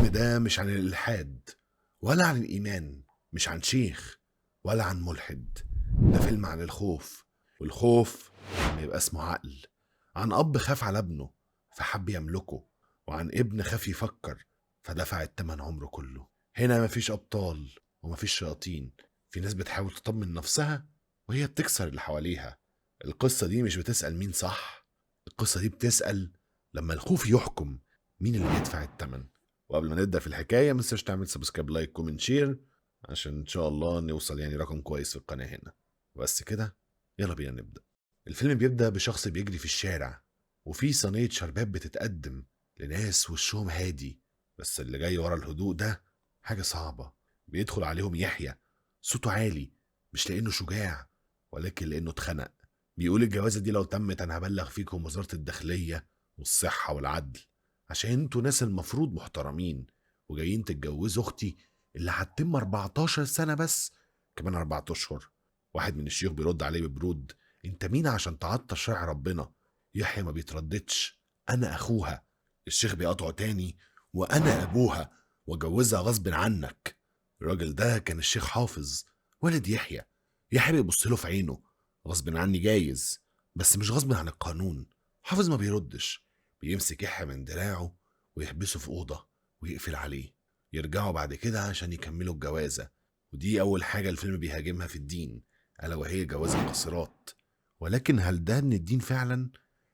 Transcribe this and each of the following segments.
الفيلم ده مش عن الإلحاد ولا عن الإيمان، مش عن شيخ ولا عن ملحد. ده فيلم عن الخوف، والخوف لما يبقى اسمه عقل. عن أب خاف على ابنه فحب يملكه، وعن ابن خاف يفكر فدفع التمن عمره كله. هنا مفيش أبطال ومفيش شياطين، في ناس بتحاول تطمن نفسها وهي بتكسر اللي حواليها. القصة دي مش بتسأل مين صح، القصة دي بتسأل لما الخوف يحكم مين اللي بيدفع التمن. وقبل ما نبدأ في الحكاية متنساش تعمل سبسكرايب، لايك، كومنت، شير، عشان ان شاء الله نوصل رقم كويس في القناة هنا. بس كده يلا بينا نبدأ. الفيلم بيبدأ بشخص بيجري في الشارع، وفي صينية شربات بتتقدم لناس وشهم هادي، بس اللي جاي ورا الهدوء ده حاجة صعبة. بيدخل عليهم يحيى، صوته عالي، مش لأنه شجاع ولكن لأنه اتخنق. بيقول الجوازة دي لو تمت أنا هبلغ فيكم وزارة الداخلية والصحة والعدل، عشان انتوا ناس المفروض محترمين وجايين تتجوزوا اختي اللي هتتم 14 سنة بس كمان 4 اشهر. واحد من الشيوخ بيرد عليه ببرود: انت مين عشان تعطل شرع ربنا؟ يحيى ما بيترددش: انا اخوها. الشيخ بيقاطعه تاني: وانا ابوها وجوزها غصب عنك. الراجل ده كان الشيخ حافظ والد يحيى. يحيى بيبص له في عينه: غصب عني جايز، بس مش غصب عن القانون. حافظ ما بيردش، بيمسك يحيى من دراعه ويحبسه في أوضة ويقفل عليه. يرجعوا بعد كده عشان يكملوا الجوازة، ودي أول حاجة الفيلم بيهاجمها في الدين، ألا وهي جواز القاصرات. ولكن هل ده من الدين فعلا؟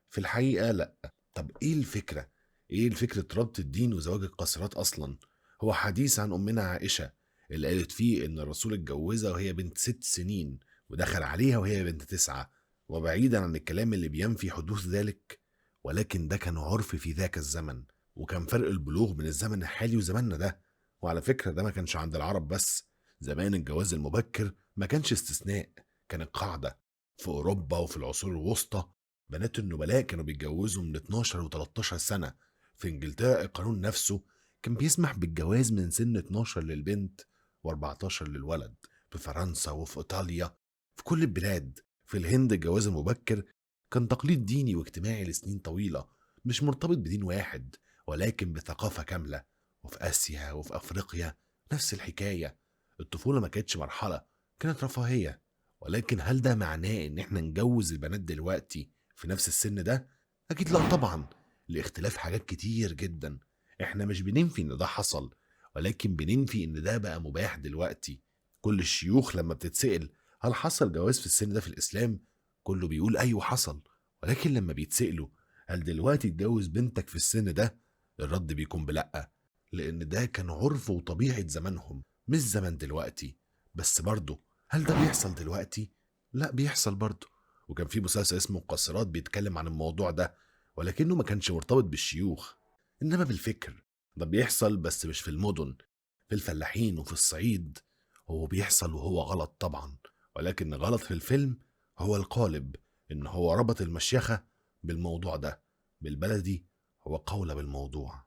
في الحقيقة لأ. طب إيه الفكرة؟ إيه الفكرة ربط الدين وزواج القاصرات أصلا؟ هو حديث عن أمنا عائشة اللي قالت فيه إن الرسول اتجوزها وهي بنت 6 سنين ودخل عليها وهي بنت 9. وبعيدا عن الكلام اللي بينفي حدوث ذلك، ولكن ده كان عرف في ذاك الزمن، وكان فرق البلوغ بين الزمن الحالي وزماننا ده. وعلى فكرة ده ما كانش عند العرب بس، زمان الجواز المبكر ما كانش استثناء، كانت قاعدة. في أوروبا وفي العصور الوسطى بنات النبلاء كانوا بيتجوزوا من 12 و13 سنة. في إنجلترا القانون نفسه كان بيسمح بالجواز من سن 12 للبنت و14 للولد. في فرنسا وفي إيطاليا، في كل البلاد. في الهند الجواز المبكر كان تقليد ديني واجتماعي لسنين طويلة، مش مرتبط بدين واحد ولكن بثقافة كاملة. وفي آسيا وفي أفريقيا نفس الحكاية. الطفولة ما كانتش مرحلة، كانت رفاهية. ولكن هل ده معناه إن إحنا نجوز البنات دلوقتي في نفس السن ده؟ أكيد لا طبعا، لاختلاف حاجات كتير جدا. إحنا مش بننفي إن ده حصل، ولكن بننفي إن ده بقى مباح دلوقتي. كل الشيوخ لما بتتسأل هل حصل جواز في السن ده في الإسلام، كله بيقول أيوه حصل. ولكن لما بيتسألوا هل دلوقتي تجوز بنتك في السن ده، الرد بيكون بلأ، لأن ده كان عرف وطبيعة زمانهم مش زمن دلوقتي. بس برضه هل ده بيحصل دلوقتي؟ لا بيحصل برضه. وكان في مسلسل اسمه القاصرات بيتكلم عن الموضوع ده، ولكنه ما كانش مرتبط بالشيوخ إنما بالفكر. ده بيحصل بس مش في المدن، في الفلاحين وفي الصعيد. هو بيحصل وهو غلط طبعا، ولكن غلط في الفيلم هو القالب، إن هو ربط المشيخة بالموضوع ده. بالبلدي هو قول بالموضوع.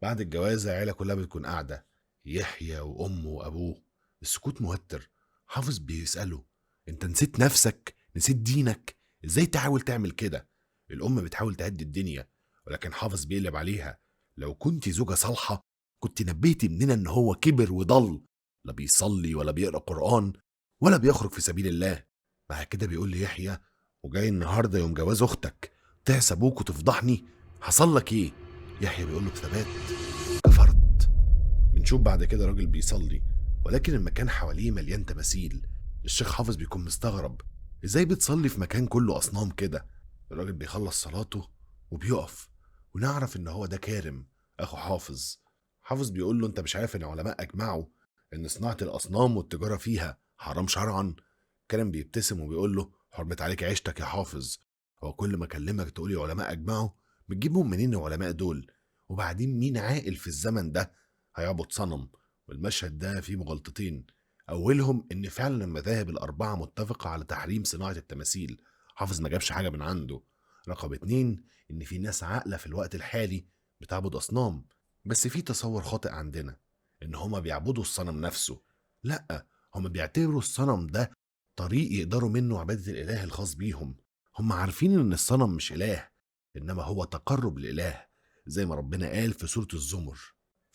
بعد الجواز العيلة كلها بتكون قاعدة، يحيى وأمه وأبوه. السكوت موتر. حافظ بيسأله: أنت نسيت نفسك؟ نسيت دينك؟ إزاي تحاول تعمل كده؟ الأم بتحاول تهدي الدنيا، ولكن حافظ بيقلب عليها: لو كنت زوجة صالحة كنت نبهتي ابننا إن هو كبر وضل، لا بيصلي ولا بيقرأ قرآن ولا بيخرج في سبيل الله. بعد كده بيقول لي يحيى: وجاي النهارده يوم جواز أختك تعس أبوك وتفضحني؟ حصل لك إيه؟ يحيى بيقول له بثبات: كفرت. بنشوف بعد كده راجل بيصلي، ولكن المكان حواليه مليان تماثيل. الشيخ حافظ بيكون مستغرب: ازاي بتصلي في مكان كله اصنام كده؟ الراجل بيخلص صلاته وبيقف، ونعرف ان هو ده كارم اخو حافظ. حافظ بيقول له: انت مش عارف ان علماء اجمعوا ان صناعة الاصنام والتجارة فيها حرام شرعا؟ كارم بيبتسم وبيقول له: حرمت عليك عيشتك يا حافظ، هو كل ما اكلمك تقولي علماء اجمعوا؟ بتجيبهم منين العلماء دول؟ وبعدين مين عاقل في الزمن ده هيعبد صنم؟ والمشهد ده فيه مغالطتين، أولهم إن فعلا المذاهب الأربعة متفقة على تحريم صناعة التماثيل. حافظ ما جابش حاجة من عنده. رقم 2: إن في ناس عاقلة في الوقت الحالي بتعبد أصنام، بس في تصور خاطئ عندنا إن هما بيعبدوا الصنم نفسه. لأ، هما بيعتبروا الصنم ده طريق يقدروا منه عبادة الإله الخاص بيهم. هما عارفين إن الصنم مش إله، إنما هو تقرب للإله، زي ما ربنا قال في سورة الزمر: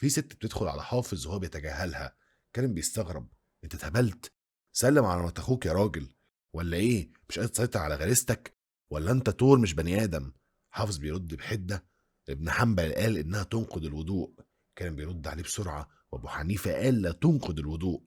في ست بتدخل على حافظ وهو بيتجاهلها. كريم بيستغرب: انت اتهبلت؟ سلم على مرات اخوك يا راجل، ولا ايه مش قادر تسيطر على غريزتك؟ ولا انت طور مش بني ادم؟ حافظ بيرد بحده: ابن حنبل قال انها تنقض الوضوء. كريم بيرد عليه بسرعه: وابو حنيفه قال لا تنقض الوضوء.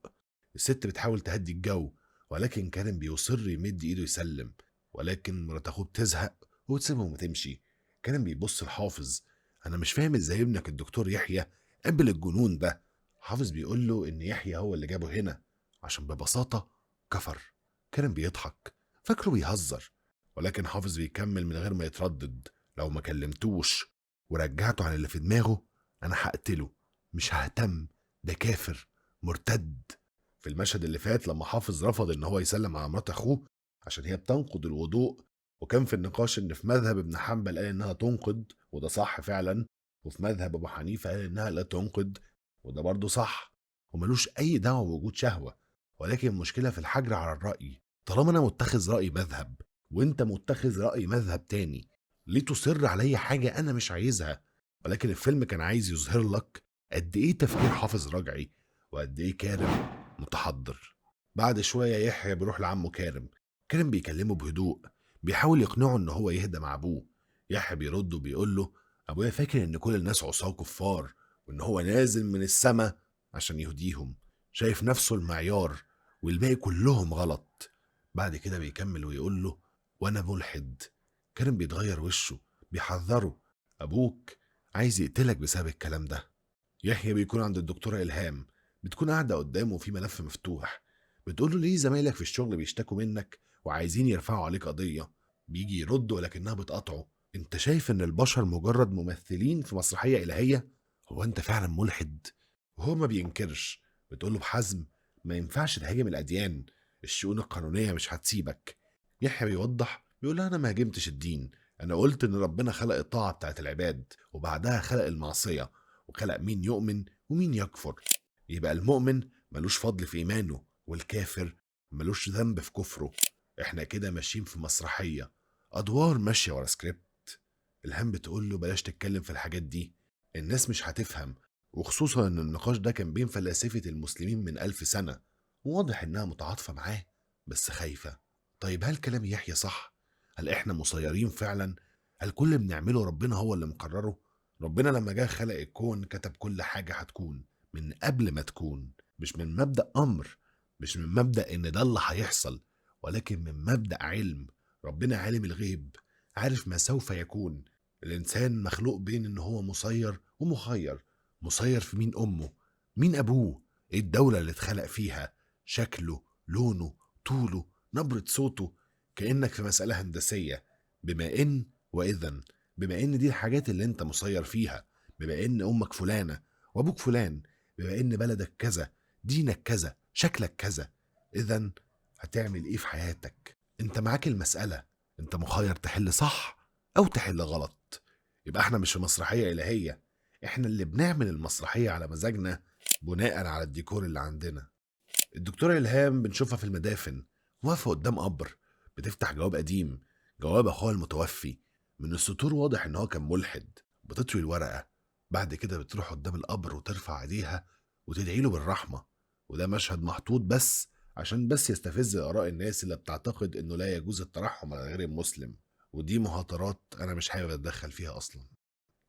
الست بتحاول تهدي الجو، ولكن كريم بيصر يمد ايده يسلم، ولكن مرات اخوه بتزهق وتسيبهم وتمشي. كريم بيبص لحافظ: انا مش فاهم ازاي ابنك الدكتور يحيى قبل الجنون ده. حافظ بيقول له ان يحيى هو اللي جابه هنا عشان ببساطه كفر. كريم بيضحك فاكره بيهزر، ولكن حافظ بيكمل من غير ما يتردد: لو ما كلمتوش ورجعته عن اللي في دماغه انا هقتله، مش ههتم، ده كافر مرتد. في المشهد اللي فات لما حافظ رفض ان هو يسلم على مرات اخوه عشان هي بتنقض الوضوء، وكان في النقاش ان في مذهب ابن حنبل قال انها تنقض وده صح فعلا، وفي مذهب ابو حنيفه قال انها لا تنقض وده برضه صح، وملوش اي دعوه بوجود شهوه. ولكن المشكله في الحجر على الراي. طالما انا متخذ راي مذهب وانت متخذ راي مذهب تاني، ليه تصر علي حاجه انا مش عايزها؟ ولكن الفيلم كان عايز يظهر لك قد ايه تفكير حافظ رجعي وقد ايه كارم متحضر. بعد شويه يحيى بيروح لعمه كارم. كارم بيكلمه بهدوء، بيحاول يقنعه ان هو يهدى مع ابوه. يحيى بيرد وبيقول له: ابويا فاكر ان كل الناس عصاه كفار وان هو نازل من السما عشان يهديهم، شايف نفسه المعيار والباقي كلهم غلط. بعد كده بيكمل ويقول له: وانا ملحد. كارم بيتغير وشه، بيحذره: ابوك عايز يقتلك بسبب الكلام ده. يحيى بيكون عند الدكتورة إلهام، بتكون قاعدة قدامه في ملف مفتوح. بتقول له: ليه زمايلك في الشغل بيشتكوا منك وعايزين يرفعوا عليك قضية؟ بيجي يرد ولكنها بتقاطعه: انت شايف ان البشر مجرد ممثلين في مسرحية إلهية؟ هو انت فعلا ملحد؟ وهو ما بينكرش. بتقول له بحزم: ما ينفعش تهاجم الأديان، الشؤون القانونية مش هتسيبك. يحيى بيوضح بيقول لها: انا ما هاجمتش الدين، انا قلت ان ربنا خلق الطاعة بتاعت العباد وبعدها خلق المعصية، وخلق مين يؤمن ومين يكفر. يبقى المؤمن ملوش فضل في إيمانه والكافر ملوش ذنب في كفره. احنا كده ماشيين في مسرحية، أدوار ماشية ورا سكريبت. إلهام بتقول له: بلاش تتكلم في الحاجات دي، الناس مش هتفهم، وخصوصا ان النقاش ده كان بين فلاسفة المسلمين من 1000 سنة. واضح انها متعاطفة معاه بس خايفة. طيب هل كلام يحيى صح؟ هل احنا مسيرين فعلا؟ هل كل اللي بنعمله ربنا هو اللي مقرره؟ ربنا لما جه خلق الكون كتب كل حاجة هتكون من قبل ما تكون، مش من مبدأ أمر، مش من مبدأ إن ده اللي هيحصل، ولكن من مبدأ علم. ربنا عالم الغيب، عارف ما سوف يكون. الإنسان مخلوق بين إن هو مسير ومخير. مسير في مين أمه، مين أبوه، إيه الدولة اللي اتخلق فيها، شكله، لونه، طوله، نبرة صوته. كأنك في مسألة هندسية، بما إن وإذن. بما إن دي الحاجات اللي أنت مسير فيها، بما إن أمك فلانة وأبوك فلان، بما إن بلدك كذا، دينك كذا، شكلك كذا، إذن هتعمل إيه في حياتك؟ أنت معاك المسألة، أنت مخير تحل صح أو تحل غلط. يبقى احنا مش في مسرحية إلهية، احنا اللي بنعمل المسرحية على مزاجنا بناء على الديكور اللي عندنا. الدكتورة إلهام بنشوفها في المدافن واقفة قدام قبر، بتفتح جواب قديم، جواب أخوها المتوفي. من السطور واضح إن هو كان ملحد. بتطوي الورقة، بعد كده بتروح قدام القبر وترفع ايديها وتدعي له بالرحمة. وده مشهد محطوط بس عشان يستفز آراء الناس اللي بتعتقد إنه لا يجوز الترحم على غير المسلم، ودي مهاترات أنا مش حابب أتدخل فيها أصلا.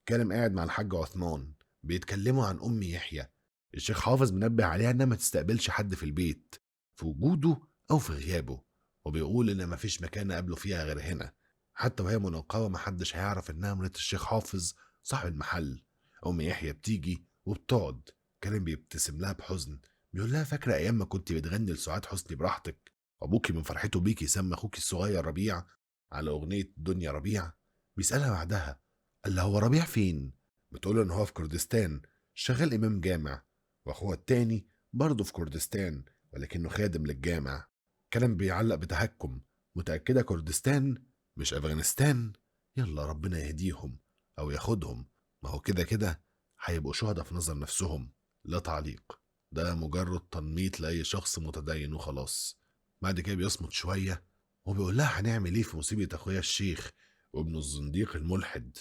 كارم قاعد مع الحاج عثمان، بيتكلموا عن أم يحيى. الشيخ حافظ منبه عليها إنها ما تستقبلش حد في البيت في وجوده أو في غيابه، وبيقول إن مفيش مكان قابله فيها غير هنا. حتى وهي منقبة محدش هيعرف إنها مرات الشيخ حافظ صاحب المحل. أم يحيى بتيجي وبتقعد. كارم بيبتسم لها بحزن، بيقول لها: فاكرة أيام ما كنت بتغني لسعاد حسني براحتك، وأبوكي من فرحته بيكي سمى أخوكي الصغير ربيع على أغنية دنيا ربيع؟ بيسألها بعدها: قال لها: هو ربيع فين؟ بتقول ان هو في كردستان شغال امام جامع، واخوها التاني برضه في كردستان ولكنه خادم للجامع. كلام بيعلق بتهكم: متأكدة كردستان مش افغانستان؟ يلا ربنا يهديهم او ياخدهم، ما هو كده كده هيبقوا شهداء في نظر نفسهم. لا تعليق، ده مجرد تنميط لأي شخص متدين وخلاص. بعد كده بيصمت شوية وبيقول لها: هنعمل ايه في مصيبة اخويا الشيخ وابنه الزنديق الملحد؟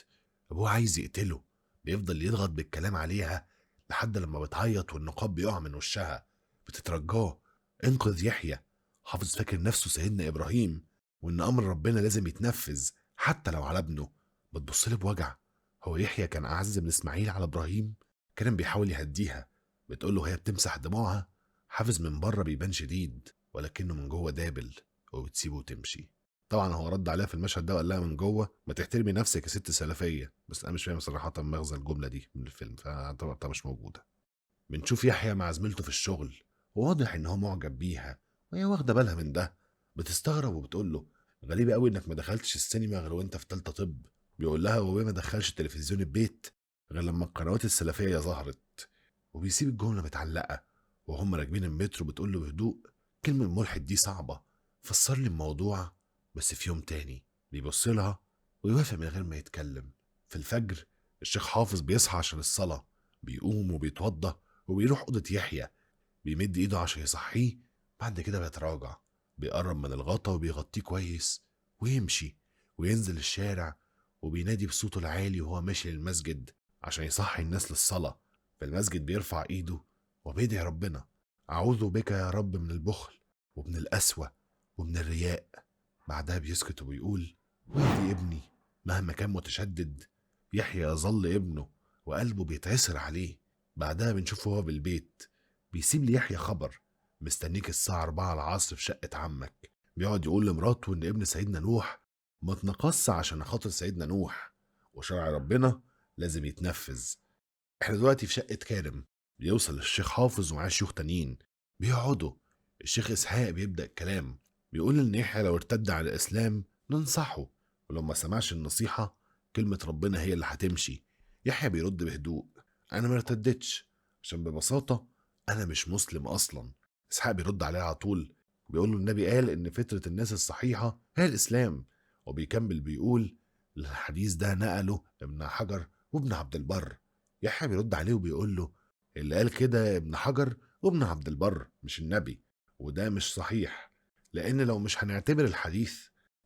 ابوه عايز يقتله، بيفضل يضغط بالكلام عليها لحد لما بتعيط والنقاب بيقع من وشها. بتترجاه: انقذ يحيى. حافظ فاكر نفسه سيدنا إبراهيم، وإن أمر ربنا لازم يتنفذ حتى لو على ابنه. بتبصله بوجع: هو يحيى كان أعز من إسماعيل على إبراهيم؟ كان بيحاول يهديها. بتقول له هي بتمسح دموعها. حافظ من بره بيبان شديد، ولكنه من جوه دابل. وبتسيبه وتمشي. طبعا هو رد عليها في المشهد ده وقال لها من جوه: ما تحترمي نفسك يا ست سلفيه. بس انا مش فاهم صراحه مغزى الجمله دي من الفيلم، فطبعا مش موجوده. بنشوف يحيى مع زميلته في الشغل، وواضح ان هو معجب بيها، وهي واخده بالها من ده. بتستغرب وبتقول له: غريب قوي انك ما دخلتش السينما غير وانت في ثالثه طب. بيقول لها: هو ما دخلش تلفزيون البيت غير لما القنوات السلفيه ظهرت. وبيسيب الجمله متعلقه. وهم راكبين المترو بتقول له بهدوء: كلمه ملحد دي صعبه، فسر لي الموضوع بس في يوم تاني. بيبص لها ويوافق من غير ما يتكلم. في الفجر الشيخ حافظ بيصحى عشان الصلاه. بيقوم وبيتوضى وبيروح أوضة يحيى. بيمد إيده عشان يصحيه. بعد كده بيتراجع، بيقرب من الغطا وبيغطيه كويس، ويمشي وينزل الشارع. وبينادي بصوته العالي وهو ماشي للمسجد عشان يصحي الناس للصلاة. في المسجد بيرفع إيده وبيدعي ربنا: أعوذ بك يا رب من البخل ومن القسوة ومن الرياء. بعدها بيسكت وبيقول: ويدي ابني مهما كان متشدد، يحيى يظل ابنه وقلبه بيتعسر عليه. بعدها بنشوفه هو بالبيت، بيسيب ليحيى خبر: مستنيك الساعة 4 العصر في شقة عمك. بيقعد يقول لمراته إن ابن سيدنا نوح ما اتنقص عشان خاطر سيدنا نوح، وشرع ربنا لازم يتنفذ. احنا دلوقتي في شقة كارم. بيوصل الشيخ حافظ ومعاه شيوخ تانيين بيقعدوا. الشيخ إسحاق بيبدأ الكلام، بيقول إن يحيى لو ارتد على الإسلام ننصحه، ولو ما سمعش النصيحة كلمة ربنا هي اللي هتمشي. يحيى بيرد بهدوء: أنا ما ارتدتش، عشان ببساطة أنا مش مسلم أصلا. إسحاق بيرد عليه على طول، بيقول له النبي قال إن فطرة الناس الصحيحة هي الإسلام. وبيكمل بيقول: الحديث ده نقله ابن حجر وابن عبد البر. يحيى بيرد عليه وبيقول له: اللي قال كده ابن حجر وابن عبد البر مش النبي، وده مش صحيح. لأن لو مش هنعتبر الحديث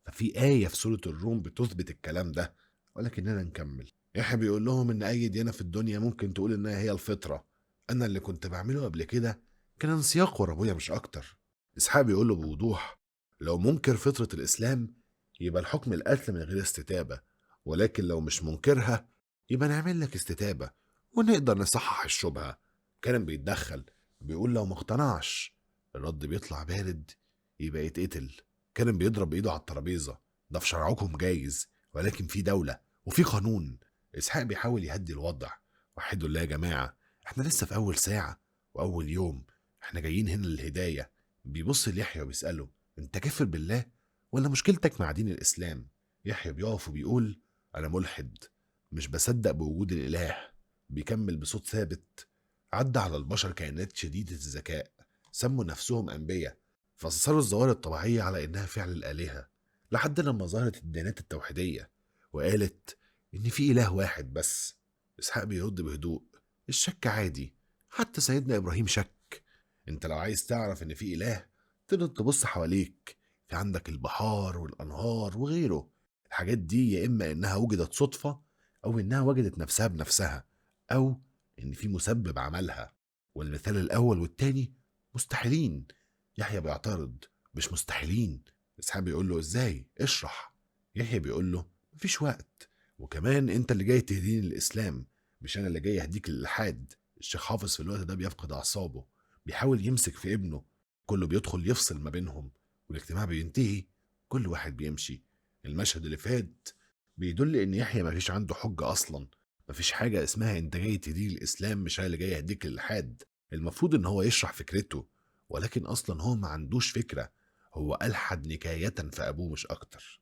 ففي آية في سورة الروم بتثبت الكلام ده. ولكننا نكمل. يحيى بيقول لهم إن أي ديانة في الدنيا ممكن تقول إنها هي الفطرة. أنا اللي كنت بعمله قبل كده كان انسياق ورا أبويا مش أكتر. إسحاق بيقول له بوضوح: لو منكر فطرة الإسلام يبقى الحكم القتل من غير استتابة، ولكن لو مش منكرها يبقى نعمل لك استتابة ونقدر نصحح الشبهة. كان بيتدخل، بيقول لو ما اقتنعش الرد بيطلع بارد يبقى يتقتل. كان بيضرب بإيده على الترابيزة: ده في شرعكم جايز، ولكن في دولة وفي قانون. إسحاق بيحاول يهدي الوضع: وحدوا الله يا جماعة، احنا لسه في أول ساعة وأول يوم، احنا جايين هنا للهداية. بيبص ليحيى وبيسأله: انت كافر بالله ولا مشكلتك مع دين الإسلام؟ يحيى بيقف وبيقول: أنا ملحد، مش بصدق بوجود الإله. بيكمل بصوت ثابت: عدى على البشر كائنات شديدة الذكاء، سموا نفسهم أنبياء، فسروا الظواهر الطبيعية على إنها فعل الآلهة، لحد لما ظهرت الديانات التوحيدية وقالت إن في إله واحد بس. إسحاق بيرد بهدوء: الشك عادي، حتى سيدنا إبراهيم شك. أنت لو عايز تعرف إن في إله تقدر تبص حواليك، في عندك البحار والأنهار وغيره. الحاجات دي يا إما إنها وجدت صدفة، أو إنها وجدت نفسها بنفسها، أو إن في مسبب عملها. والمثال الأول والتاني مستحيلين. يحيى بيعترض: مش مستحيلين. إسحاق بيقول له: إزاي؟ اشرح. يحيى بيقول له: مفيش وقت، وكمان أنت اللي جاي تهديني للإسلام، مش أنا اللي جاي أهديك للإلحاد. الشيخ حافظ في الوقت ده بيفقد أعصابه، بيحاول يمسك في ابنه. كله بيدخل يفصل ما بينهم، والاجتماع بينتهي، كل واحد بيمشي. المشهد اللي فات بيدل إن يحيى مفيش عنده حجة أصلا. مفيش حاجة اسمها أنت جاي تهديني الإسلام مش أنا اللي جاي أهديك للإلحاد. المفروض إن هو يشرح فكرته، ولكن أصلا هو ما عندوش فكرة، هو ألحد نكاية في أبوه مش أكتر.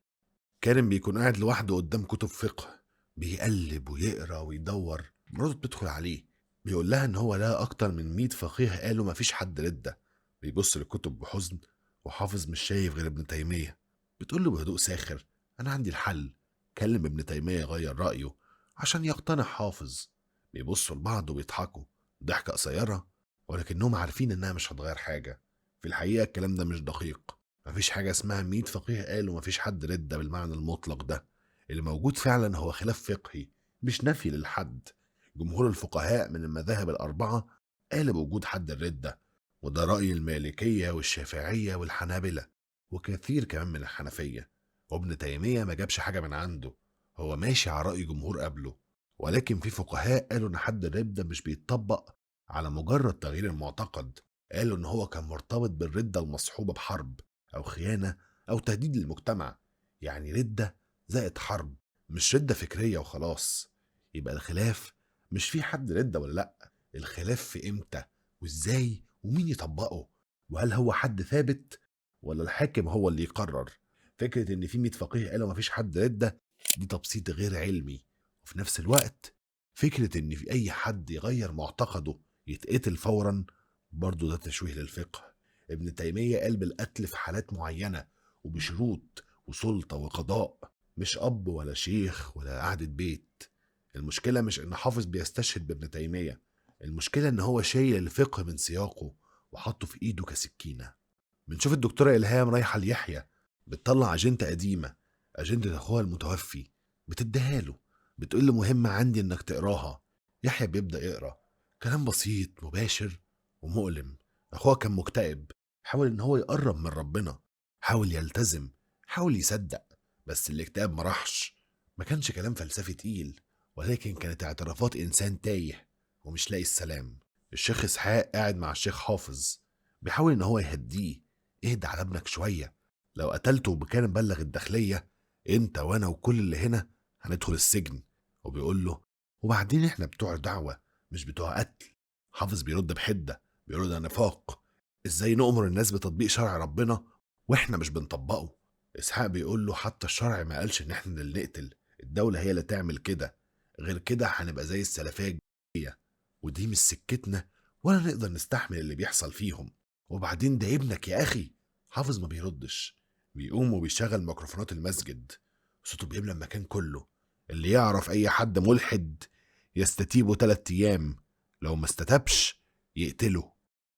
كارم بيكون قاعد لوحده قدام كتب فقه، بيقلب ويقرا ويدور. مراته بتدخل عليه، بيقول لها ان هو لها اكتر من 100 فقيه قالوا مفيش حد ردة. بيبص للكتب بحزن، وحافظ مش شايف غير ابن تيمية. بتقول له بهدوء ساخر: انا عندي الحل، كلم ابن تيمية يغير رأيه عشان يقتنع حافظ. بيبصوا لبعض وبيضحكوا ضحكة قصيرة، ولكنهم عارفين انها مش هتغير حاجة. في الحقيقة الكلام ده مش دقيق. مفيش حاجة اسمها 100 فقيه قالوا مفيش حد ردة بالمعنى المطلق ده. اللي موجود فعلا هو خلاف فقهي، مش نفي للحد. جمهور الفقهاء من المذاهب الأربعة قال بوجود حد الردة، وده رأي المالكية والشافعية والحنابلة وكثير كمان من الحنفية. وابن تيمية ما جابش حاجة من عنده، هو ماشي على رأي جمهور قبله. ولكن في فقهاء قالوا إن حد الردة مش بيتطبق على مجرد تغيير المعتقد، قالوا إن هو كان مرتبط بالردة المصحوبة بحرب أو خيانة أو تهديد للمجتمع. يعني ردة زائد حرب، مش ردة فكرية وخلاص. يبقى الخلاف مش في حد ردة ولا لأ، الخلاف في إمتى وإزاي ومين يطبقه، وهل هو حد ثابت ولا الحاكم هو اللي يقرر. فكرة إن في 100 فقيه قالوا مفيش حد ردة دي تبسيط غير علمي. وفي نفس الوقت فكرة إن في أي حد يغير معتقده يتقتل فورا برضه ده تشويه للفقه. ابن تيمية قال بالقتل في حالات معينة وبشروط وسلطة وقضاء، مش أب ولا شيخ ولا قعدة بيت. المشكلة مش إن حافظ بيستشهد بابن تيمية، المشكلة إن هو شايل الفقه من سياقه وحطه في إيده كسكينة. بنشوف الدكتورة إلهام رايحة ليحيى، بتطلع أجندة قديمة، أجندة أخوها المتوفي، بتديها له، بتقول له مهمة عندي إنك تقراها. يحيى بيبدأ يقرأ، كلام بسيط مباشر ومؤلم. أخوها كان مكتئب، حاول إن هو يقرب من ربنا، حاول يلتزم، حاول يصدق، بس الاكتئاب ما راحش. ما كانش كلام فلسفي تقيل، ولكن كانت اعترافات إنسان تايه ومش لاقي السلام. الشيخ إسحاق قاعد مع الشيخ حافظ، بيحاول إن هو يهديه، اهدى على ابنك شوية، لو قتلته وكان بلغ الداخلية انت وانا وكل اللي هنا هندخل السجن. وبيقول له وبعدين احنا بتوع دعوة مش بتوع قتل. حافظ بيرد بحدة، بيقول ده نفاق، ازاي نؤمر الناس بتطبيق شرع ربنا واحنا مش بنطبقه. اسحاق بيقول له حتى الشرع ما قالش ان احنا اللي نقتل، الدولة هي اللي تعمل كده، غير كده هنبقى زي السلفية الجاهلية، ودي مش سكتنا ولا نقدر نستحمل اللي بيحصل فيهم. وبعدين ده ابنك يا اخي. حافظ ما بيردش، بيقوم وبيشغل ميكروفونات المسجد، صوته بيملى المكان كله. اللي يعرف اي حد ملحد يستتيبه 3 ايام، لو ما استتبش يقتله.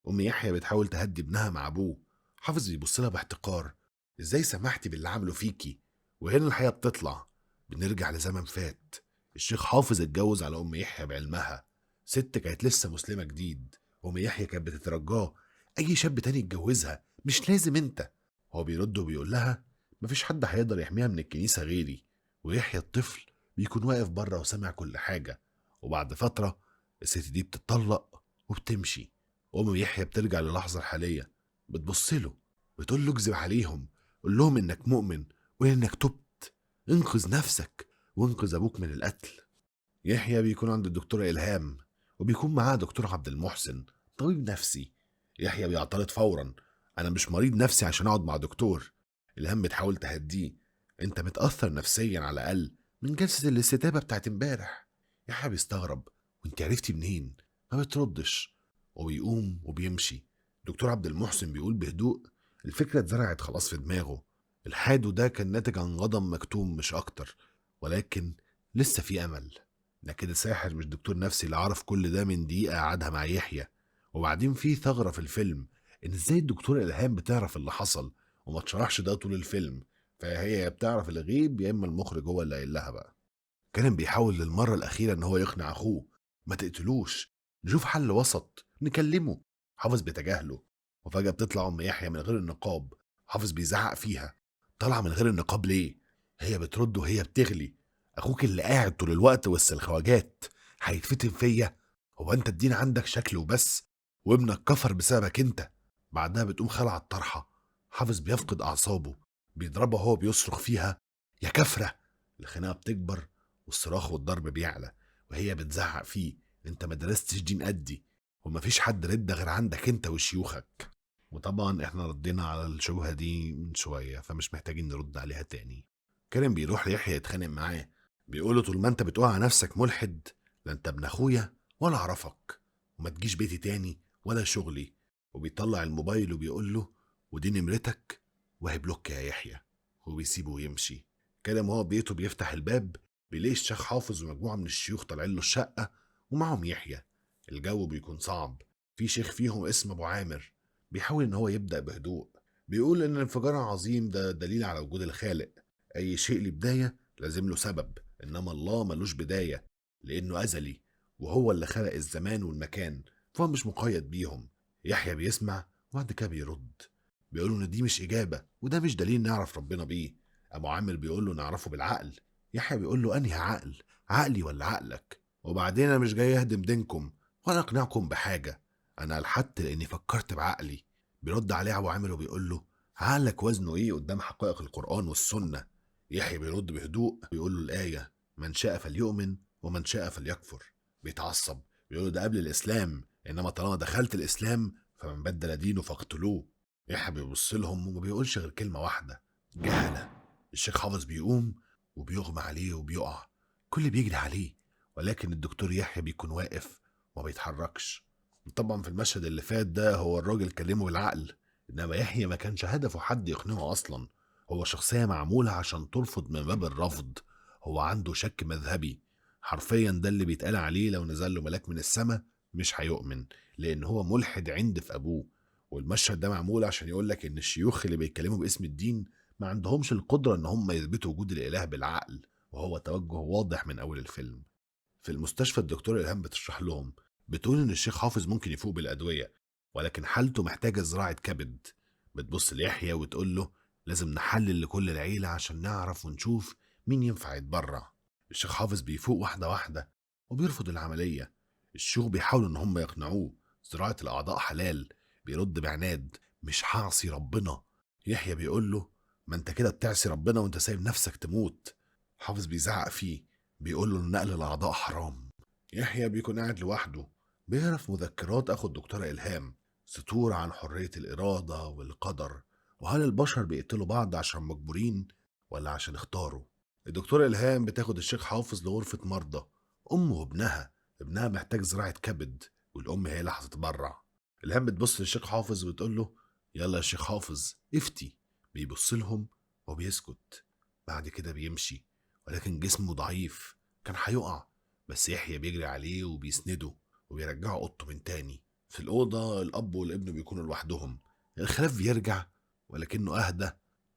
ام يحيى بتحاول تهدي ابنها مع ابوه، حافظ بيبص لها باحتقار، ازاي سمحتي باللي عمله فيكي؟ وهنا الحياة بتطلع، بنرجع لزمن فات. الشيخ حافظ اتجوز على ام يحيى بعلمها، ست كانت لسه مسلمة جديد. ام يحيى كانت بتترجاه، اي شاب تاني يتجوزها مش لازم انت. هو بيرد وبيقول لها مفيش حد هيقدر يحميها من الكنيسة غيري. ويحيى الطفل بيكون واقف بره وسامع كل حاجة. وبعد فترة الست دي بتطلق وبتمشي. أم يحيى بترجع للحظة الحالية، بتبص له، بتقول له اكذب عليهم، قول لهم انك مؤمن وانك تبت، انقذ نفسك وانقذ ابوك من القتل. يحيى بيكون عند الدكتورة إلهام، وبيكون معاه دكتور عبد المحسن طبيب نفسي. يحيى بيعترض فورا، أنا مش مريض نفسي عشان أقعد مع دكتور. إلهام بتحاول تهديه، أنت متأثر نفسيا على الأقل من جلسة الاستتابة بتاعت امبارح. يحيى بيستغرب، وأنت عرفتي منين؟ ما بتردش، وبيقوم وبيمشي. دكتور عبد المحسن بيقول بهدوء الفكرة اتزرعت خلاص في دماغه، الحادو ده كان ناتج عن غضب مكتوم مش أكتر، ولكن لسه في أمل. ده كده ساحر مش دكتور نفسي اللي عرف كل ده من دقيقة قعدها مع يحيى. وبعدين في ثغرة في الفيلم، إن إزاي الدكتورة إلهام بتعرف اللي حصل وما تشرحش ده طول الفيلم، فهي يا بتعرف الغيب يا إما المخرج هو اللي قايل لها بقى. كان بيحاول للمرة الأخيرة إن هو يقنع أخوه ما تقتلوش، نشوف حل وسط نكلمه. حافظ بيتجاهله، وفجأة بتطلع أم يحيى من غير النقاب. حافظ بيزعق فيها، طالعة من غير النقاب ليه؟ هي بترد وهي بتغلي، أخوك اللي قاعد طول الوقت وسط الخواجات هيتفتن فيا؟ هو أنت الدين عندك شكل وبس، وابنك كفر بسببك أنت؟ بعدها بتقوم خلع الطرحة. حافظ بيفقد أعصابه، بيضربها وهو بيصرخ فيها يا كفرة. الخناقة بتكبر والصراخ والضرب بيعلى، وهي بتزعق فيه انت ما درستش دين قدي، ومفيش حد رد غير عندك انت وشيوخك. وطبعا احنا ردينا على الشبهة دي من شوية فمش محتاجين نرد عليها تاني. كريم بيروح ليحيى يتخانق معاه، بيقوله طول ما انت بتقول على نفسك ملحد لا انت ابن اخويا ولا اعرفك، وما تجيش بيتي تاني ولا شغلي. وبيطلع الموبايل وبيقول له ودي نمرتك وهي بلوك يا يحيى، وبيسيبه ويمشي. كريم وهو بيته بيفتح الباب، بيلاقي الشيخ حافظ ومجموعة من الشيوخ طالعين له الشقة ومعهم يحيى. الجو بيكون صعب، في شيخ فيهم اسمه أبو عامر بيحاول إن هو يبدأ بهدوء، بيقول إن الانفجار العظيم ده دليل على وجود الخالق، أي شيء له بداية لازم له سبب، إنما الله ملوش بداية لأنه أزلي، وهو اللي خلق الزمان والمكان، فهو مش مقيد بيهم. يحيى بيسمع وبعد كده بيرد، بيقول له ان دي مش اجابه وده مش دليل نعرف ربنا بيه. ابو عامر بيقول له نعرفه بالعقل. يحيى بيقول له انهي عقل، عقلي ولا عقلك؟ وبعدين انا مش جاي اهدم دينكم ولا اقنعكم بحاجه، انا الحدت لاني فكرت بعقلي. بيرد عليه ابو عامر وبيقول له عقلك وزنه ايه قدام حقائق القران والسنه؟ يحيى بيرد بهدوء بيقول له الايه من شاء فليؤمن ومن شاء فليكفر. بيتعصب بيقول له ده قبل الاسلام، انما طالما دخلت الاسلام فمن بدل دينه فاقتلوه. يحيى بيبص لهم وما بيقولش غير كلمه واحده: جهله. الشيخ حافظ بيقوم وبيغمى عليه وبيقع، كل بيجري عليه، ولكن الدكتور يحيى بيكون واقف وما بيتحركش. طبعا في المشهد اللي فات ده هو الراجل كلمه بالعقل، انما يحيى ما كانش هدفه حد يقنعه اصلا، هو شخصية معمولة عشان ترفض من باب الرفض. هو عنده شك مذهبي حرفيا، ده اللي بيتقال عليه لو نزل له ملاك من السماء مش هيؤمن، لان هو ملحد عند في ابوه. والمشهد ده معمول عشان يقول لك ان الشيوخ اللي بيتكلموا باسم الدين ما عندهمش القدرة ان هم يثبتوا وجود الاله بالعقل، وهو توجه واضح من اول الفيلم. في المستشفى الدكتور إلهام بتشرح لهم، بتقول إن الشيخ حافظ ممكن يفوق بالأدوية ولكن حالته محتاجة زراعة كبد. بتبص ليحيى وتقول له لازم نحلل لكل العيلة عشان نعرف ونشوف مين ينفع يتبرع. الشيخ حافظ بيفوق واحدة واحدة وبيرفض العملية. الشيوخ بيحاولوا إن هم يقنعوه زراعة الأعضاء حلال، بيرد بعناد مش هعصي ربنا. يحيى بيقول له ما انت كده بتعصي ربنا وانت سايب نفسك تموت. حافظ بيزعق فيه بيقول له ان نقل الاعضاء حرام. يحيى بيكون قاعد لوحده بيقرا في مذكرات اخو الدكتوره الهام، سطور عن حريه الاراده والقدر، وهل البشر بيقتلوا بعض عشان مجبورين ولا عشان اختاروا. الدكتوره الهام بتاخد الشيخ حافظ لغرفه مرضى، امه وابنها، ابنها محتاج زراعه كبد والام هي اللي هتتبرع. الهام بتبص للشيخ حافظ وتقول له يلا يا شيخ حافظ افتي. بيبص لهم وبيسكت، بعد كده بيمشي، ولكن جسمه ضعيف كان هيقع، بس يحيى بيجري عليه وبيسنده وبيرجعه اوضته من تاني. في الأوضة الأب والابن بيكونوا لوحدهم، الخلاف بيرجع ولكنه أهدى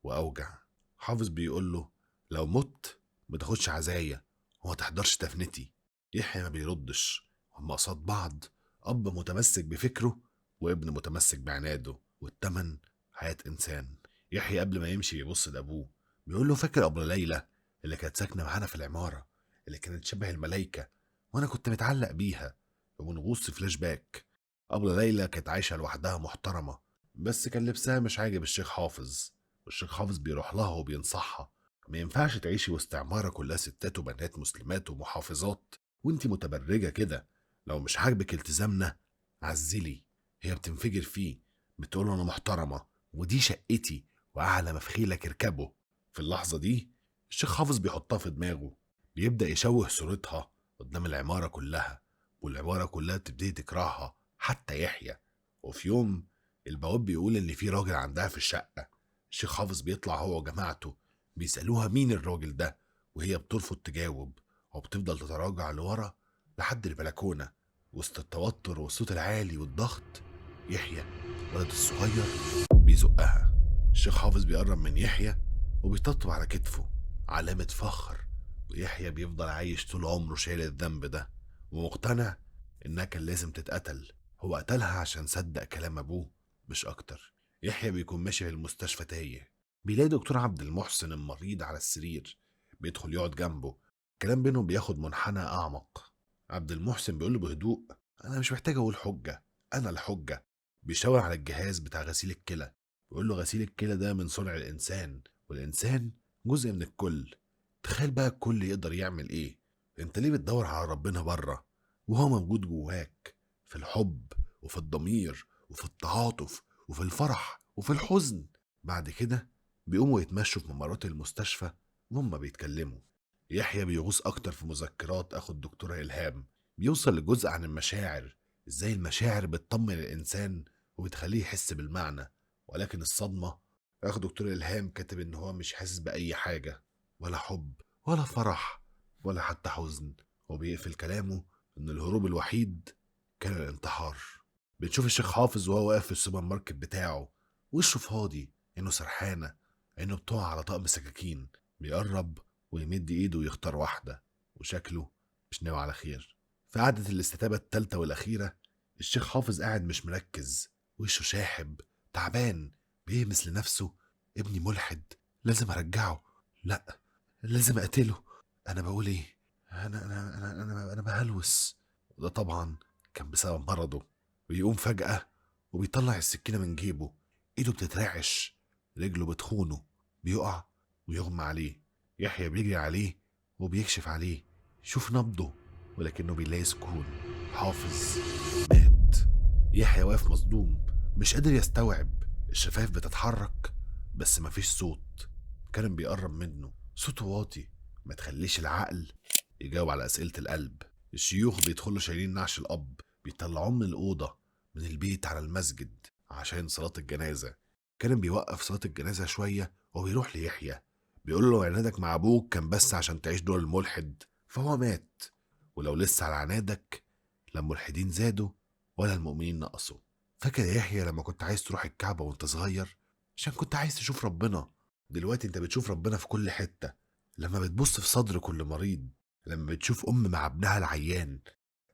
وأوجع. حافظ بيقول له لو مت ما تاخدش عزايا وما تحضرش تفنتي. يحيى ما بيردش، هما قصاد بعض، أب متمسك بفكره وابن متمسك بعناده، والتمن حياة إنسان. يحيى قبل ما يمشي بيبص لأبوه بيقول له فاكر أبلة ليلى اللي كانت ساكنة معانا في العمارة، اللي كانت شبه الملايكة وأنا كنت متعلق بيها؟ ونغوص فلاش باك. أبلة ليلى كانت عايشة لوحدها محترمة، بس كان لبسها مش عاجب الشيخ حافظ، والشيخ حافظ بيروح لها وبينصحها ما ينفعش تعيشي وسط عمارة كلها ستات وبنات مسلمات ومحافظات وانتي متبرجة كده، لو مش عاجبك التزامنا عزلي. هي بتنفجر فيه بتقول له أنا محترمة ودي شقتي وأعلى ما في خيلك اركبه. في اللحظة دي الشيخ حافظ بيحطها في دماغه، بيبدأ يشوه صورتها قدام العمارة كلها، والعمارة كلها بتبتدي تكرهها حتى يحيى. وفي يوم البواب بيقول إن في راجل عندها في الشقة. الشيخ حافظ بيطلع هو وجماعته بيسألوها مين الراجل ده، وهي بترفض تجاوب وبتفضل تتراجع لورا لحد البلكونة. وسط التوتر والصوت العالي والضغط يحيى ولد الصغير بيزقها. الشيخ حافظ بيقرب من يحيى وبيطبطب على كتفه، علامة فخر، ويحيى بيفضل عايش طول عمره شايل الذنب ده ومقتنع إنها كان لازم تتقتل. هو قتلها عشان صدق كلام أبوه مش أكتر. يحيى بيكون ماشي في المستشفى تايه، بيلاقي دكتور عبد المحسن المريض على السرير، بيدخل يقعد جنبه، الكلام بينهم بياخد منحنى أعمق. عبد المحسن بيقول له بهدوء أنا مش محتاج أقول حجة، أنا الحجة. بيشاور على الجهاز بتاع غسيل الكلى، بيقول له غسيل الكلى ده من صنع الإنسان والإنسان جزء من الكل. تخيل بقى الكل يقدر يعمل إيه؟ أنت ليه بتدور على ربنا بره وهو موجود جواك، في الحب وفي الضمير وفي التعاطف وفي الفرح وفي الحزن. بعد كده بيقوموا يتمشوا في ممرات المستشفى وهم بيتكلموا. يحيى بيغوص أكتر في مذكرات أخو الدكتورة إلهام، بيوصل لجزء عن المشاعر، إزاي المشاعر بتطمن الإنسان وبتخليه يحس بالمعنى. ولكن الصدمة، أخو دكتور إلهام كاتب إن هو مش حاسس بأي حاجة، ولا حب ولا فرح ولا حتى حزن، وبيقفل كلامه إن الهروب الوحيد كان الانتحار. بنشوف الشيخ حافظ وهو واقف في السوبر ماركت بتاعه، وشه فاضي، عينه سرحانة، عينه بتقع على طقم سكاكين. بيقرب ويمد ايده ويختار واحدة، وشكله مش ناوي على خير. في قعدة الاستتابة التالتة والأخيرة الشيخ حافظ قاعد مش مركز، وشه شاحب تعبان، بيهمس لنفسه: ابني ملحد، لازم أرجعه، لأ لازم أقتله. أنا بقول إيه؟ أنا بهلوس. وده طبعا كان بسبب مرضه. ويقوم فجأة وبيطلع السكينة من جيبه، إيده بتترعش، رجله بتخونه، بيقع ويغمى عليه. يحيى بيجري عليه وبيكشف عليه، يشوف نبضه، ولكنه بيلاقي سكون. حافظ مات. يحيى واقف مصدوم، مش قادر يستوعب. الشفايف بتتحرك بس مفيش صوت. كان بيقرب منه، صوته واطي، ما تخليش العقل يجاوب على أسئلة القلب. الشيوخ بيدخلوا شايلين نعش الأب، بيطلعوه من الأوضة، من البيت على المسجد عشان صلاة الجنازة. كان بيوقف صلاة الجنازة شوية وبيروح ليحيى، بيقول له: عنادك مع أبوك كان بس عشان تعيش دور الملحد، فهو مات. ولو لسه على عنادك، لا الملحدين زادوا ولا المؤمنين نقصوا. فاكر يا يحيى لما كنت عايز تروح الكعبة وانت صغير عشان كنت عايز تشوف ربنا؟ دلوقتي انت بتشوف ربنا في كل حتة، لما بتبص في صدر كل مريض، لما بتشوف أم مع ابنها العيان،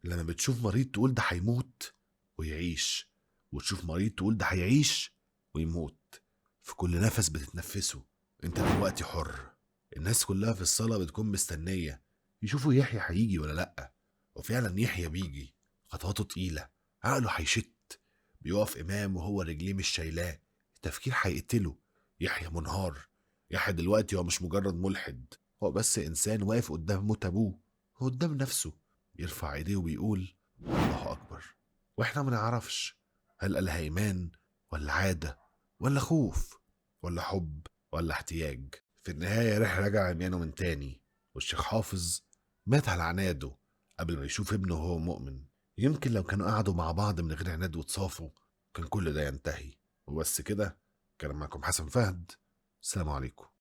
لما بتشوف مريض تقول ده هيموت ويعيش، وتشوف مريض تقول ده هيعيش ويموت. في كل نفس بتتنفسه انت دلوقتي حر. الناس كلها في الصلاة بتكون مستنية يشوفوا يحيى هيجي ولا لأ. وفعلا يحيى بيجي، خطواته تقيلة، عقله هيشت، بيقف إمام وهو رجليه مش شايلاه، التفكير هيقتله. يحيى منهار. يحيى دلوقتي هو مش مجرد ملحد، هو بس إنسان واقف قدام موت أبوه، هو قدام نفسه، بيرفع ايديه وبيقول: الله أكبر. واحنا ما نعرفش هل قالها إيمان ولا عادة ولا خوف ولا حب ولا احتياج. في النهاية رجع عميانه من تاني، والشيخ حافظ مات على عناده قبل ما يشوف ابنه وهو مؤمن. يمكن لو كانوا قعدوا مع بعض من غير عناد وتصافوا كان كل ده ينتهي. وبس كده. كان معكم حسن فهد. السلام عليكم.